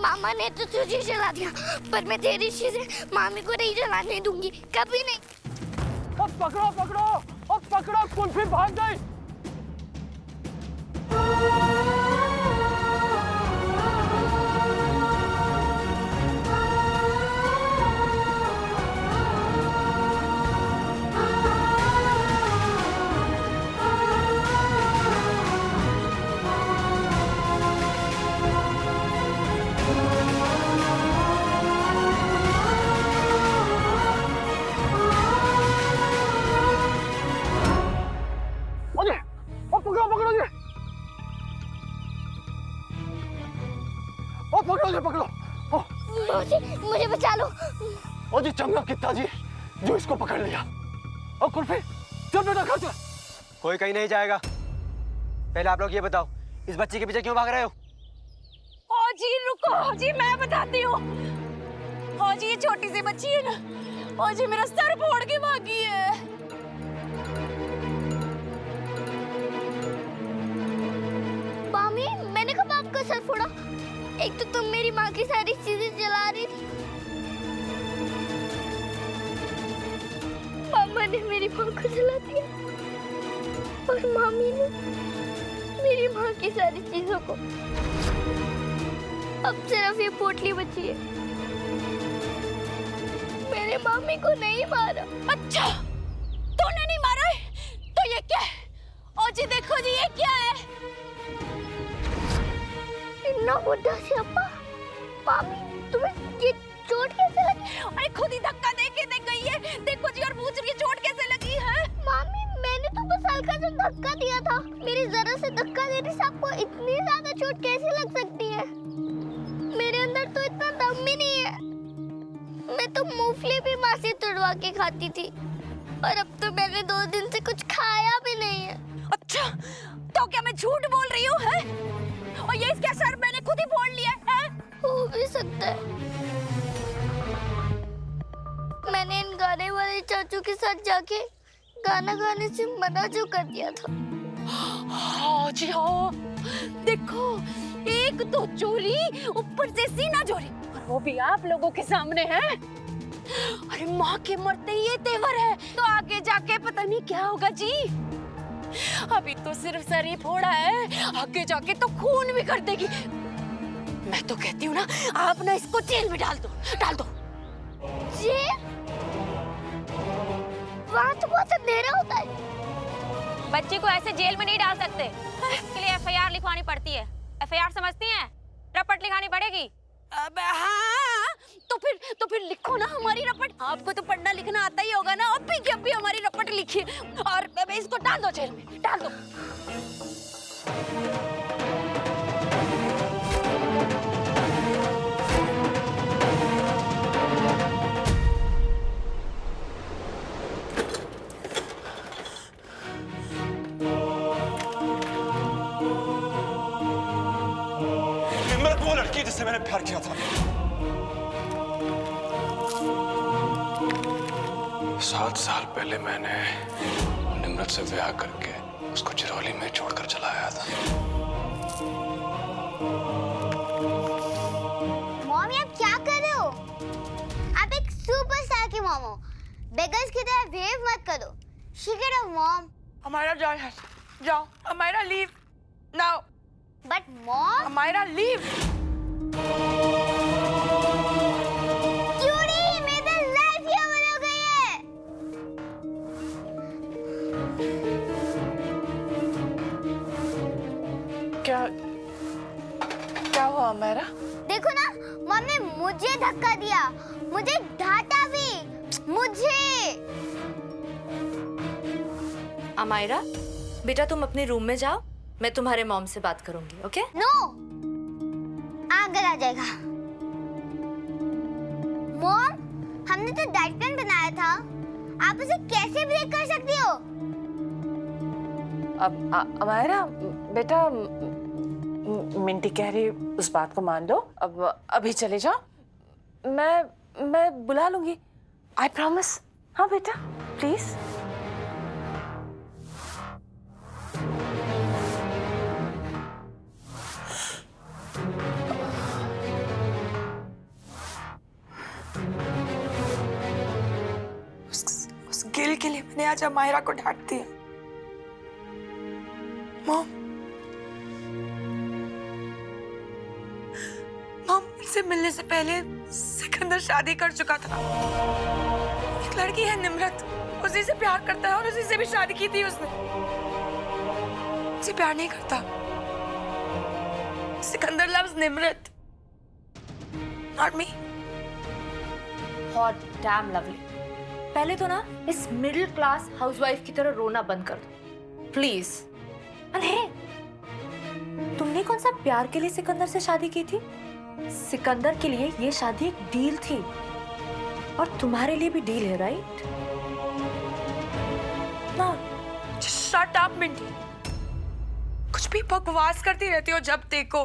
मामा ने तो तुझे जला दिया, पर मैं तेरी चीजें मामी को नहीं जलाने दूंगी, कभी नहीं। अब पकड़ो पकड़ो, अब पकड़ो, कुल्फी भाग गई। पकड़ो, मुझे बचा लो। और जी चंगा कितना जी जो इसको पकड़ लिया। और कुल्फी चल बेटा खा चल। कोई कहीं नहीं जाएगा। पहले आप लोग ये बताओ, इस बच्ची के पीछे क्यों भाग रहे हो? जी रुको जी, मैं बताती हूँ। जी ये छोटी सी बच्ची है ना, जी मेरा सर फोड़ के भागी है। मामी, मैंने कब आपका सर फोड़ा? एक तो तुम मेरी माँ की सारी चीजें जला रही थी, मामा ने मेरी माँ को जला दिया, और मामी ने मेरी माँ की सारी चीजों को। अब सिर्फ ये पोटली बची है। मेरे मामी को नहीं मारा। अच्छा, तूने नहीं मारा है? तो ये क्या है? जी देखो जी, ये क्या है? इतना बुढ़ा सियापा। मामी, तुम्हें ये चोट कैसे लगी? अरे खुद ही धक्का दे के गई है। देखो जी, और पूछ रही है चोट कैसे लगी है? मामी, मैंने तो बस हल्का सा धक्का दिया था। मेरी जरा से धक्का देने से आपको इतनी ज्यादा चोट कैसे लग सकती है? मेरे अंदर तो इतना दम भी नहीं है। मैं तो मूंगफली भी माँ से तुड़वा के खाती थी, और अब तो मैंने 2 दिन से कुछ खाया भी नहीं है। अच्छा, तो क्या मैं झूठ बोल रही हूँ है? और ये इसका सर मैंने खुद ही फोड़ लिया है? हो भी सकता है। मैंने इन गाने वाले चाचू के साथ जाके गाना गाने से मना जो कर दिया था। हाँ जी हाँ, देखो, एक तो चोरी, ऊपर से सीना चोरी, और वो भी आप लोगों के सामने है। अरे माँ के मरते ही ये तेवर है, तो आगे जाके पता नहीं क्या होगा जी। अभी तो सिर्फ सर ही फोड़ा है, आगे जाके तो खून भी कर देगी। मैं तो कहती हूँ ना, आप ना इसको जेल में डाल दो, डाल दो। जेल? वहाँ तो बहुत अंधेरा होता है। बच्ची को ऐसे जेल में नहीं डाल सकते, इसके लिए एफआईआर लिखवानी पड़ती है। एफआईआर समझती हैं? रपट लिखानी पड़ेगी। अब हाँ, तो फिर लिखो ना हमारी रपट। आपको तो पढ़ना लिखना आता ही होगा ना, अभी के अभी हमारी रपट लिखिए, और इसको डाल दो जेल में, डाल दो। वो लड़की जिससे मैंने प्यार किया था। 7 साल पहले मैंने निम्रत से ब्याह करके उसको चिरौली में छोड़कर चला आया था। मॉम, आप क्या कर रहे हो? आप एक सुपरस्टार की मॉम हो। बेगर्स की तरह बिहेव मत करो। Shake it off, mom. Amira, जाओ। Amira, leave now. But mom, Amira, leave. क्यों नहीं? मेरी लाइफ ही अमर हो गई है। क्या हुआ अमायरा? देखो ना, मॉम ने मुझे धक्का दिया, मुझे डांटा भी, मुझे। अमायरा, बेटा तुम अपने रूम में जाओ, मैं तुम्हारे मॉम से बात करूंगी, ओके? नो, आगे आ जाएगा। मॉम, हमने तो डाइट प्लान बनाया था, आप उसे कैसे ब्रेक कर सकती हो? अब अमायरा, बेटा मिंटी कह रही, उस बात को मान लो। अब अभी चले जाओ, मैं बुला लूंगी, आई प्रॉमिस। हाँ बेटा, प्लीज। के लिए मैंने आज माहिरा को डांट दिया। मॉम मुझसे मिलने से पहले सिकंदर शादी कर चुका था। एक लड़की है निम्रत, उसी से प्यार करता है और उसी से भी शादी की थी उसने। मुझसे प्यार नहीं करता। Sikandar loves Nimrat, not me. Hot dam lovely, पहले तो ना इस मिडिल क्लास हाउसवाइफ की तरह रोना बंद कर दो प्लीज। अरे तुमने कौन सा प्यार के लिए सिकंदर से शादी की थी? सिकंदर के लिए ये शादी एक डील थी और तुम्हारे लिए भी डील है, राइट? ना शट अप मिंटी, कुछ भी बकवास करती रहती हो जब देखो।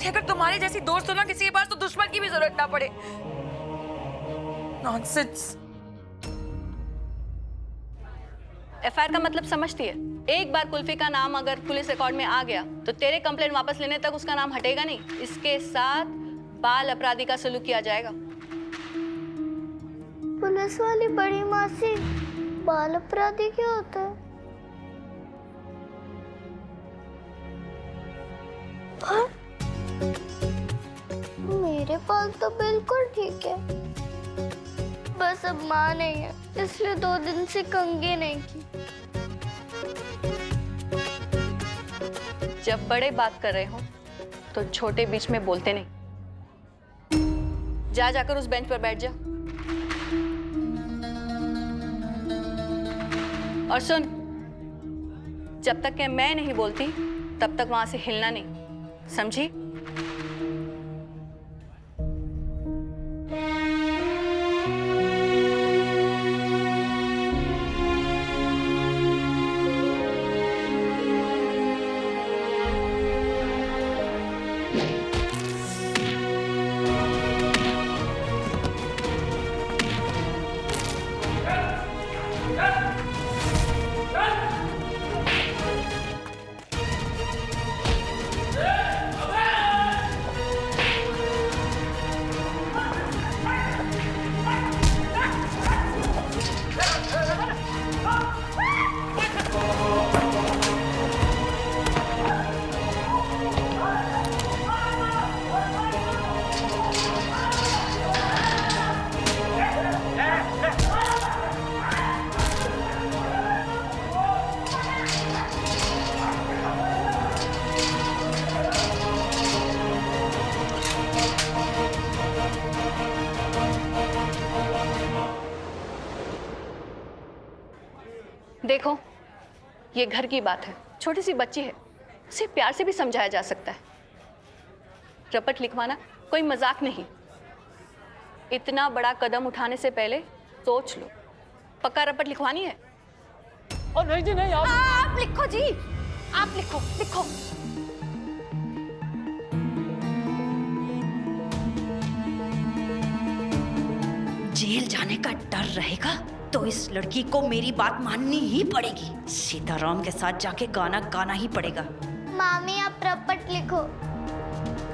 अगर तुम्हारी जैसी दोस्त हो ना किसी के पास, तो दुश्मन की भी जरूरत ना पड़े। नॉनसेंस। एफआईआर का मतलब समझती है? एक बार कुल्फी का नाम अगर पुलिस रिकॉर्ड में आ गया तो तेरे कंप्लेंट वापस लेने तक उसका नाम हटेगा नहीं। इसके साथ बाल अपराधी का सलूक किया जाएगा। पुलिस वाली बड़ी मासी, बाल अपराधी क्या होता है? मेरे बाल तो बिल्कुल ठीक है, बस अब माँ नहीं है इसलिए 2 दिन से कंघी नहीं की। जब बड़े बात कर रहे हो तो छोटे बीच में बोलते नहीं। जाकर उस बेंच पर बैठ जा। और सुन, जब तक कि मैं नहीं बोलती तब तक वहां से हिलना नहीं, समझी? देखो, ये घर की बात है, छोटी सी बच्ची है, उसे प्यार से भी समझाया जा सकता है। रपट लिखवाना कोई मजाक नहीं। इतना बड़ा कदम उठाने से पहले सोच लो, पक्का रपट लिखवानी है? और नहीं जी नहीं, आप लिखो जी, आप लिखो लिखो। जेल जाने का डर रहेगा तो इस लड़की को मेरी बात माननी ही पड़ेगी। सीताराम के साथ जाके गाना गाना ही पड़ेगा। मामी आप रपट लिखो,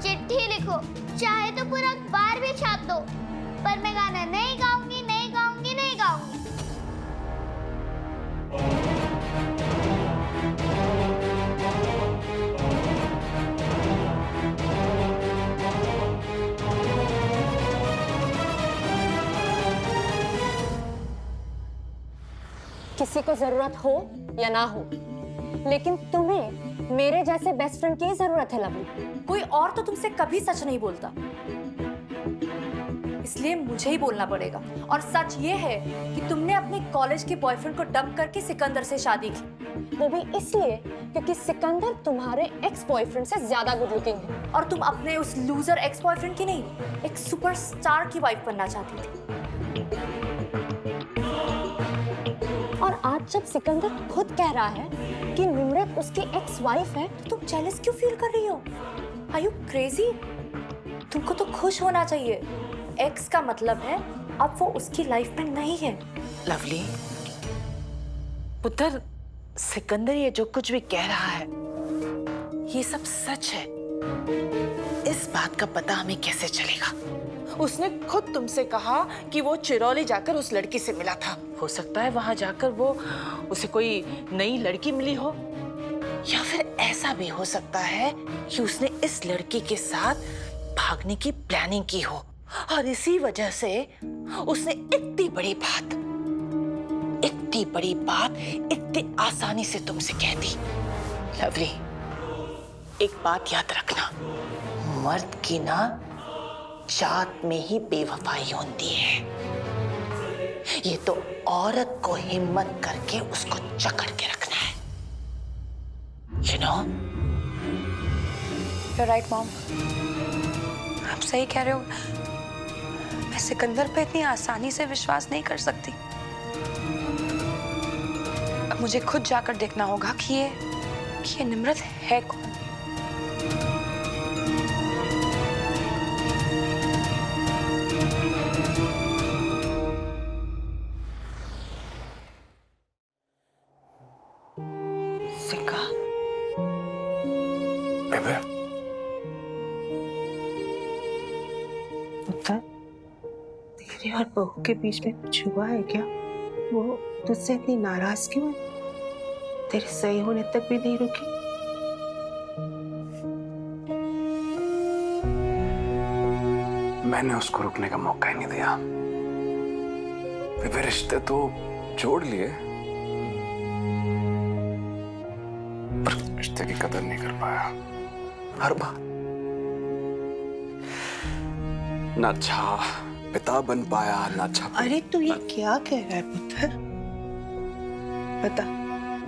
चिट्ठी लिखो, चाहे तो पूरा अखबार भी छाप दो, पर मैं गाना नहीं गाऊंगी, नहीं गाऊंगी, नहीं गाऊंगी। किसी को जरूरत हो या ना हो, लेकिन तुम्हें मेरे जैसे बेस्ट फ्रेंड की जरूरत है लवली। कोई और तो तुमसे कभी सच नहीं बोलता, इसलिए मुझे ही बोलना पड़ेगा। और सच ये है कि तुमने अपने कॉलेज के बॉयफ्रेंड को डंप करके सिकंदर से शादी की। वो भी इसलिए क्योंकि सिकंदर तुम्हारे एक्स बॉयफ्रेंड से ज्यादा गुड लुकिंग है। और तुम अपने उस लूजर एक्स बॉयफ्रेंड की नहीं, एक सुपरस्टार की वाइफ बनना चाहती थी। और आज जब सिकंदर खुद कह रहा है कि निम्रत उसकी एक्स वाइफ है, तो तुम जेलस क्यों फील कर रही हो? Are you crazy? तुमको तो खुश होना चाहिए। एक्स का मतलब है अब वो उसकी लाइफ में नहीं है। लवली पुत्र, सिकंदर ये जो कुछ भी कह रहा है ये सब सच है। इस बात का पता हमें कैसे चलेगा? उसने खुद तुमसे कहा कि वो चिरौली जाकर उस लड़की से मिला था। हो सकता है वहां जाकर वो उसे कोई नई लड़की मिली हो, या फिर ऐसा भी हो सकता है कि उसने इस लड़की के साथ भागने की प्लानिंग की हो और इसी वजह से उसने इतनी बड़ी बात इतनी आसानी से तुमसे कह दी। लवली, एक बात याद रखना, मर्द की ना जात में ही बेवफाई होती है। ये तो औरत को हिम्मत करके उसको जकड़ के रखना है। You know? You're right, Mom. आप सही कह रहे हो। मैं सिकंदर पे इतनी आसानी से विश्वास नहीं कर सकती। अब मुझे खुद जाकर देखना होगा कि ये निम्रत है कौन। बेबे, तेरे और बहू के बीच में कुछ हुआ है क्या? वो तुझसे इतनी नाराज क्यों है? तेरे सही होने तक भी नहीं रुकी? मैंने उसको रुकने का मौका ही नहीं दिया। बेबे, रिश्ते तो जोड़ लिए पर रिश्ते की कदर नहीं कर पाया। हर बार ना अच्छा पिता बन पाया, ना अच्छा। अरे तू ये क्या कह रहा है पुत्र? बता,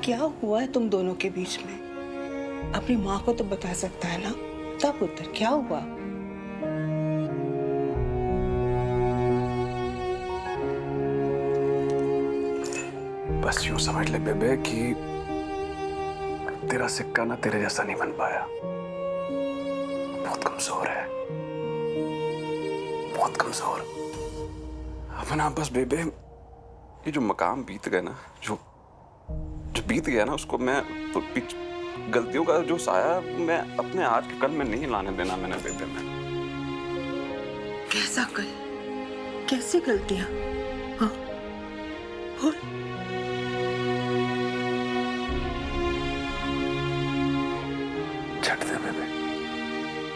क्या हुआ है तुम दोनों के बीच में? अपनी माँ को तो बता सकता है ना? बता पुत्र, क्या हुआ? बस यूं समझ ले बेबे कि तेरा सिक्का ना तेरे जैसा नहीं बन पाया। बहुत कमजोर है, बहुत कमजोर। अब ना बस बेबे, ये जो मकाम बीत गए ना, जो बीत गया ना, उसको मैं तो गलतियों का जो साया मैं अपने आज के कल में नहीं लाने देना मैंने बेबे में। कैसा कल? कैसी गलतियां? हाँ, बोल। छट दे बेबे,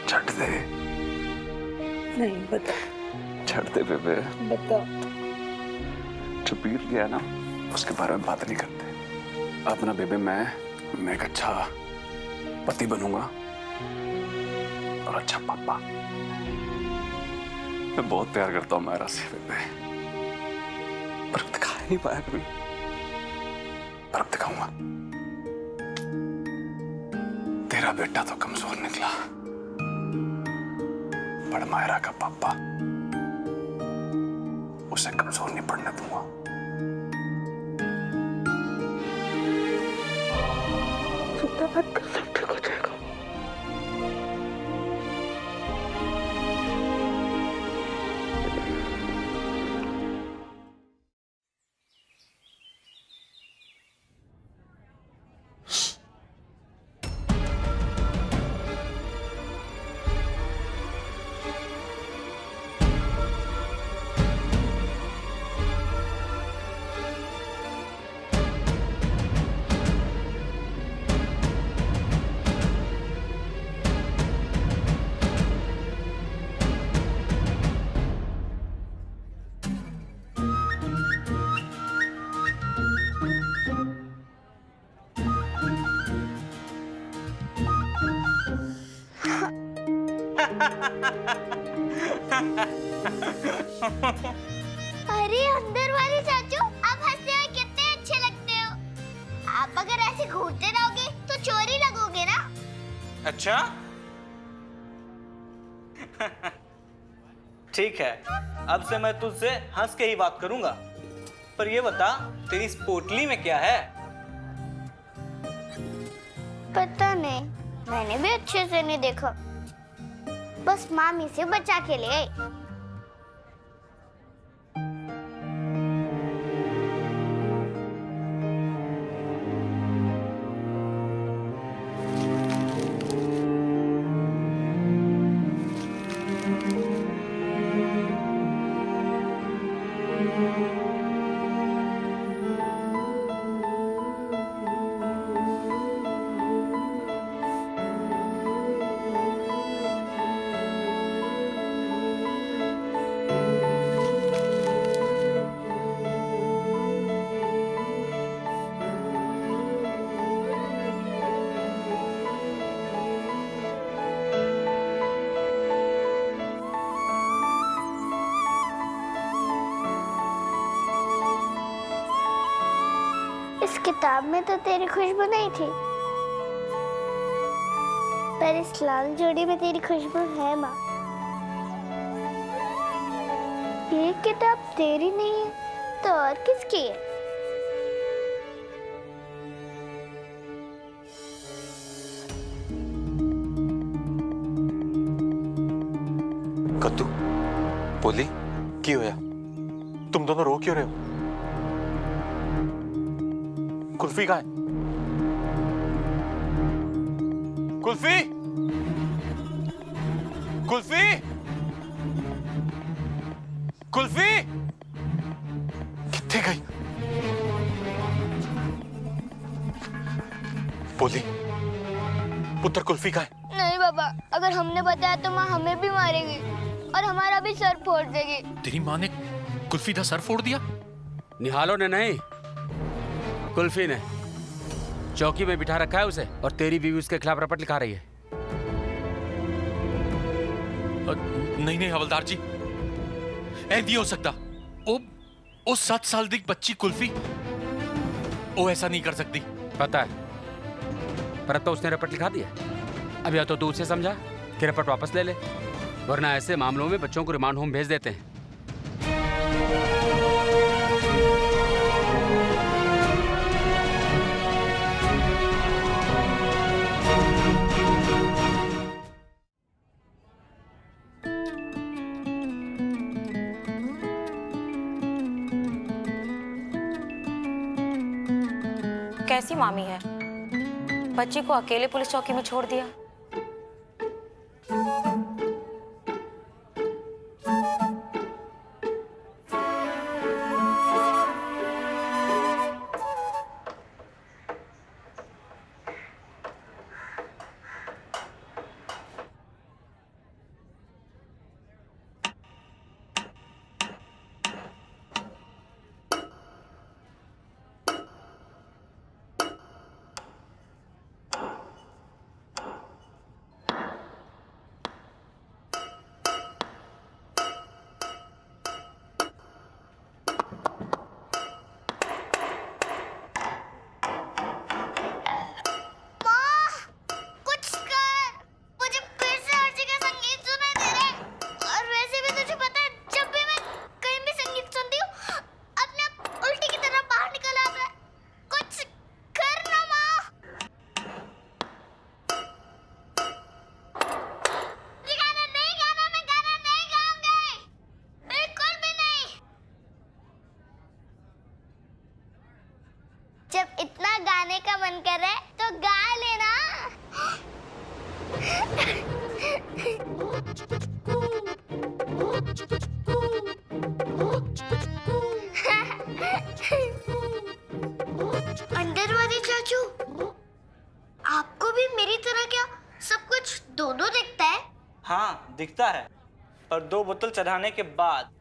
छट दे। नहीं, बता। छट दे बेबे, बता। जो बीत गया ना उसके बारे में बात नहीं करते। अब ना बेबे, मैं एक अच्छा पति बनूंगा और अच्छा पापा। मैं बहुत प्यार करता हूँ मायरा से बेबे, पर दिखा नहीं पाया कभी। पर अब दिखाऊंगा। तेरा बेटा तो कमजोर निकला, पर मायरा का पापा उसे कमजोर नहीं पड़ने दूंगा। चिंता मत कर, सब ठीक हो जाएगा। अरे अंदर वाले चाचू, आप हंसते हुए कितने अच्छे लगते हो। आप अगर ऐसे घूरते रहोगे तो चोरी लगोगे ना। अच्छा ठीक है, अब से मैं तुझसे हंस के ही बात करूंगा। पर ये बता, तेरी इस पोटली में क्या है? पता नहीं, मैंने भी अच्छे से नहीं देखा, बस मामी से बचा के ले आई। किताब में तो तेरी खुशबू नहीं थी, पर इस लाल जोड़ी में तेरी खुशबू है माँ। ये किताब तेरी नहीं है तो और किसकी है? कद्दू, बोली की होया? तुम दोनों रो क्यों रहे हो? कुल्फी कहाँ है? कुल्फी, कुल्फी, कुल्फी कितने गई? बोली, पुत्र कुल्फी कहाँ है? नहीं बाबा, अगर हमने बताया तो माँ हमें भी मारेगी और हमारा भी सर फोड़ देगी। तेरी माँ ने कुल्फी का सर फोड़ दिया? निहालो ने नहीं, कुल्फी ने चौकी में बिठा रखा है उसे, और तेरी बीवी उसके खिलाफ रपट लिखा रही है। नहीं नहीं हवलदार जी, ऐ नहीं हो सकता। ओ 7 साल दी बच्ची कुल्फी, ओ ऐसा नहीं कर सकती। पता है, पर अब तो उसने रपट लिखा दिया। अब या तो तू उसे समझा कि रपट वापस ले ले, वरना ऐसे मामलों में बच्चों को रिमांड होम भेज देते हैं। कैसी मामी है, बच्ची को अकेले पुलिस चौकी में छोड़ दिया। जब इतना गाने का मन कर रहा है तो गा लेना। अंडरवादी चाचू, आपको भी मेरी तरह क्या सब कुछ दो-दो दिखता है? हाँ दिखता है, पर 2 बोतल चढ़ाने के बाद।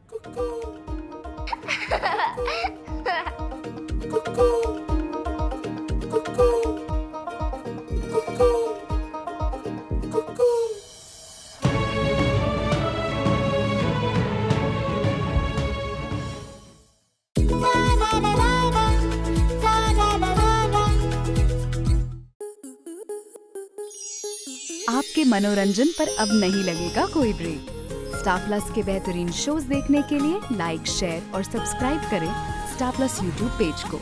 आपके मनोरंजन पर अब नहीं लगेगा कोई ब्रेक। स्टार प्लस के बेहतरीन शोज देखने के लिए लाइक, शेयर और सब्सक्राइब करें स्टार प्लस यूट्यूब पेज को।